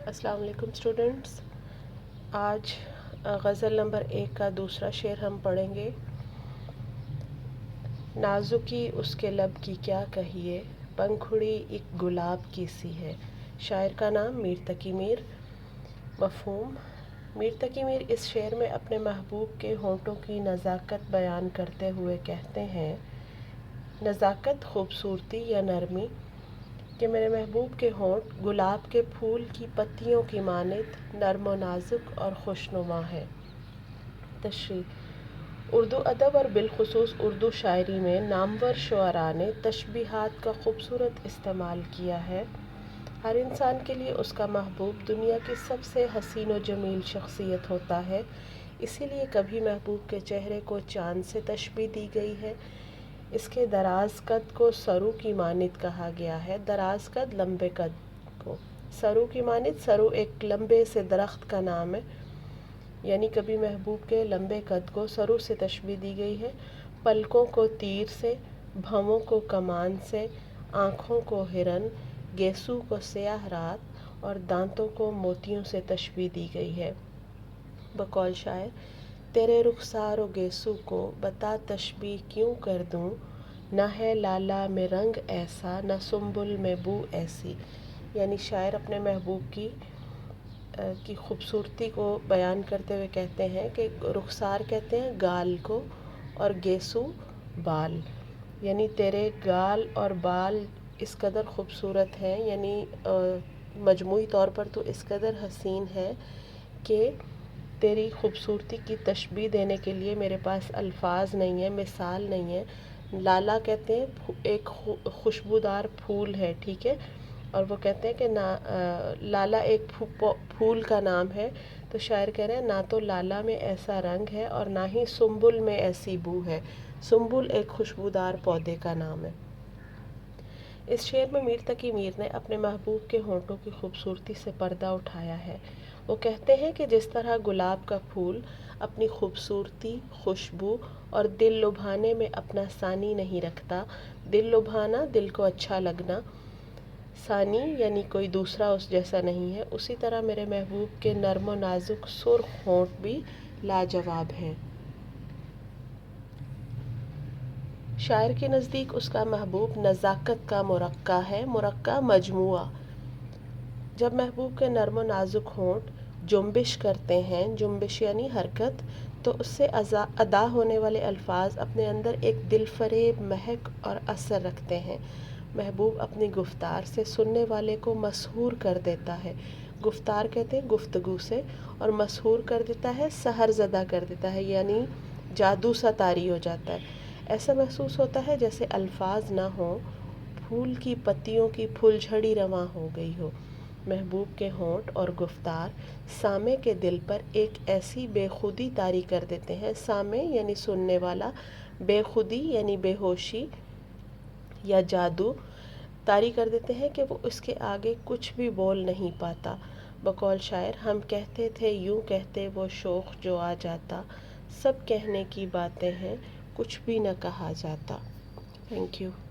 السلام علیکم اسٹوڈنٹس، آج غزل نمبر 1 کا دوسرا شعر ہم پڑھیں گے۔ نازکی اس کے لب کی کیا کہیے، پنکھڑی ایک گلاب کی سی ہے۔ شاعر کا نام میر تقی میر۔ مفہوم: میر تقی میر اس شعر میں اپنے محبوب کے ہونٹوں کی نزاکت بیان کرتے ہوئے کہتے ہیں، نزاکت، خوبصورتی یا نرمی، کہ میرے محبوب کے ہونٹ گلاب کے پھول کی پتیوں کی مانند نرم و نازک اور خوشنما ہے۔ تشریح: اردو ادب اور بالخصوص اردو شاعری میں نامور شعراء نے تشبیہات کا خوبصورت استعمال کیا ہے۔ ہر انسان کے لیے اس کا محبوب دنیا کی سب سے حسین و جمیل شخصیت ہوتا ہے، اسی لیے کبھی محبوب کے چہرے کو چاند سے تشبیہ دی گئی ہے۔ اس کے دراز قد کو سرو کی مانند کہا گیا ہے۔ دراز قد، لمبے قد کو سرو کی مانند، سرو ایک لمبے سے درخت کا نام ہے، یعنی کبھی محبوب کے لمبے قد کو سرو سے تشبیہ دی گئی ہے۔ پلکوں کو تیر سے، بھووں کو کمان سے، آنکھوں کو ہرن، گیسو کو سیاہ رات اور دانتوں کو موتیوں سے تشبیہ دی گئی ہے۔ بقول شاعر: تیرے رخسار و گیسو کو بتا تشبیہ کیوں کر دوں، نہ ہے لالا میں رنگ ایسا، نہ سنبل میں بو ایسی۔ یعنی شاعر اپنے محبوب کی خوبصورتی کو بیان کرتے ہوئے کہتے ہیں کہ رخسار کہتے ہیں گال کو، اور گیسو بال، یعنی تیرے گال اور بال اس قدر خوبصورت ہیں، یعنی مجموعی طور پر تو اس قدر حسین ہے کہ تیری خوبصورتی کی تشبیہ دینے کے لیے میرے پاس الفاظ نہیں ہیں، مثال نہیں ہے۔ لالا کہتے ہیں ایک خوشبودار پھول ہے، ٹھیک ہے، اور وہ کہتے ہیں کہ لالا ایک پھول کا نام ہے، تو شاعر کہہ رہے ہیں نہ تو لالا میں ایسا رنگ ہے اور نہ ہی سنبل میں ایسی بو ہے۔ سنبل ایک خوشبودار پودے کا نام ہے۔ اس شعر میں میر تقی میر نے اپنے محبوب کے ہونٹوں کی خوبصورتی سے پردہ اٹھایا ہے۔ وہ کہتے ہیں کہ جس طرح گلاب کا پھول اپنی خوبصورتی، خوشبو اور دل لبھانے میں اپنا ثانی نہیں رکھتا، دل لبھانا، دل کو اچھا لگنا، ثانی یعنی کوئی دوسرا اس جیسا نہیں ہے، اسی طرح میرے محبوب کے نرم و نازک سرخ ہونٹ بھی لاجواب ہیں۔ شاعر کے نزدیک اس کا محبوب نزاکت کا مرقع ہے۔ مرقع، مجموعہ۔ جب محبوب کے نرم و نازک ہونٹ جنبش کرتے ہیں، جنبش یعنی حرکت، تو اس سے ادا ہونے والے الفاظ اپنے اندر ایک دل فریب مہک اور اثر رکھتے ہیں۔ محبوب اپنی گفتار سے سننے والے کو مسحور کر دیتا ہے۔ گفتار کہتے ہیں گفتگو سے، اور مسحور کر دیتا ہے، سحر زدہ کر دیتا ہے، یعنی جادو سا طاری ہو جاتا ہے۔ ایسا محسوس ہوتا ہے جیسے الفاظ نہ ہوں، پھول کی پتیوں کی پھل جھڑی رواں ہو گئی ہو۔ محبوب کے ہونٹ اور گفتار سامع کے دل پر ایک ایسی بے خودی طاری کر دیتے ہیں، سامع یعنی سننے والا، بے خودی یعنی بے ہوشی یا جادو طاری کر دیتے ہیں کہ وہ اس کے آگے کچھ بھی بول نہیں پاتا۔ بقول شاعر: ہم کہتے تھے یوں کہتے وہ شوخ جو آ جاتا، سب کہنے کی باتیں ہیں کچھ بھی نہ کہا جاتا۔ Thank you.